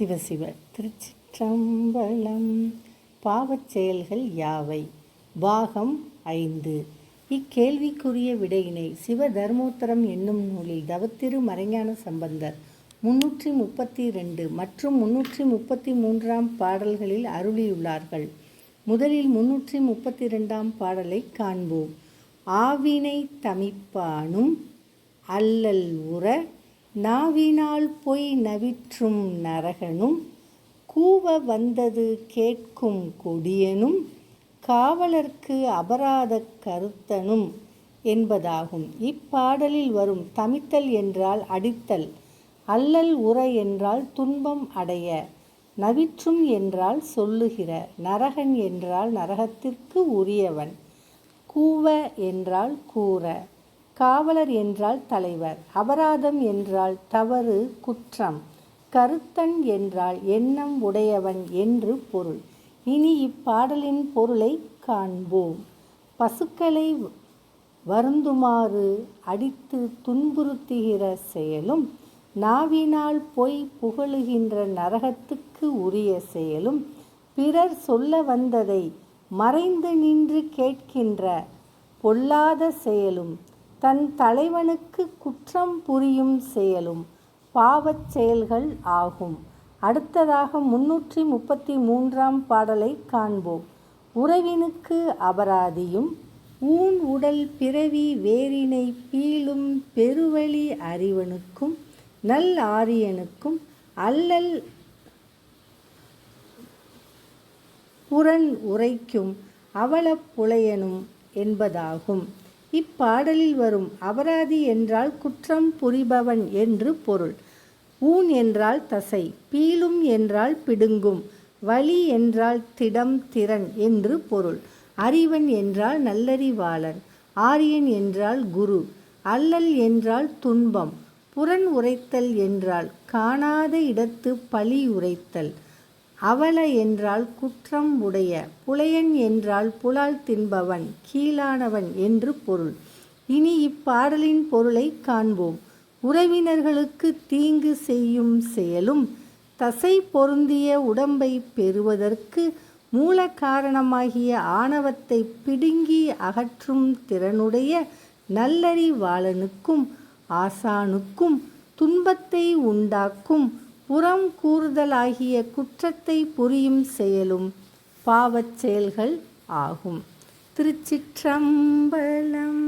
சிவசிவ திருச்சிற்றம்பலம். பாவச் செயல்கள் யாவை? பாகம் 5. இக்கேள்விக்குரிய விடையினை சிவதர்மோத்தரம் என்னும் நூலில் தவத்திரு மறைஞான சம்பந்தர் 332 மற்றும் 333 பாடல்களில் அருளியுள்ளார்கள். முதலில் 332 பாடலை காண்போம். ஆவினை தமிப்பானும் அல்லல் உற நாவினால் பொய் நவிற்றும் நரகனும் கூவ வந்தது கேட்கும் கொடியனும் காவலர்க்கு அபராத கருத்தனும் என்பதாகும். இப்பாடலில் வரும் தமித்தல் என்றால் அடித்தல், அல்லல் உற என்றால் துன்பம் அடைய, நவிற்றும் என்றால் சொல்லுகிற, நரகன் என்றால் நரகத்திற்கு உரியவன், கூவ என்றால் கூற, காவலர் என்றால் தலைவர், அபராதம் என்றால் தவறு குற்றம், கருத்தன் என்றால் எண்ணம் உடையவன் என்று பொருள். இனி இப்பாடலின் பொருளை காண்போம். பசுக்களை வருந்துமாறு அடித்து துன்புறுத்துகிற செயலும், நாவினால் பொய் புகழுகின்ற நரகத்துக்கு உரிய செயலும், பிறர் சொல்ல வந்ததை மறைந்து நின்று கேட்கின்ற பொல்லாத செயலும், தன் தலைவனுக்கு குற்றம் புரியும் செயலும் பாவச் செயல்கள் ஆகும். அடுத்ததாக 333 பாடலை காண்போம். உறவினுக்கு அபராதியும் ஊன் உடல் பிறவி வேரினை பீழும் பெருவழி அறிவனுக்கும் நல் ஆரியனுக்கும் அல்லல் புறன் உரைக்கும் அவலப் புலையனும் என்பதாகும். இப்பாடலில் வரும் அபராதி என்றால் குற்றம் புரிபவன் என்று பொருள். ஊன் என்றால் தசை, பீழும் என்றால் பிடுங்கும், வலி என்றால் திடம் திறன் என்று பொருள். அறிவன் என்றால் நல்லறிவாளன், ஆரியன் என்றால் குரு, அல்லல் என்றால் துன்பம், புறன் உரைத்தல் என்றால் காணாத இடத்து பழி உரைத்தல், அவல என்றால் குற்றம் உடைய, புலையன் என்றால் புலால் தின்பவன், கீழானவன் என்று பொருள். இனி இப்பாடலின் பொருளை காண்போம். உறவினர்களுக்கு தீங்கு செய்யும் செயலும், தசை பொருந்திய உடம்பை பெறுவதற்கு மூல காரணமாகிய ஆணவத்தை பிடுங்கி அகற்றும் திறனுடைய நல்லறிவாளனுக்கும் ஆசானுக்கும் துன்பத்தை உண்டாக்கும் புறம் கூறுதலாகிய குற்றத்தை புரியும் செயலும் பாவச் செயல்கள் ஆகும். திருச்சிற்றம்பலம்.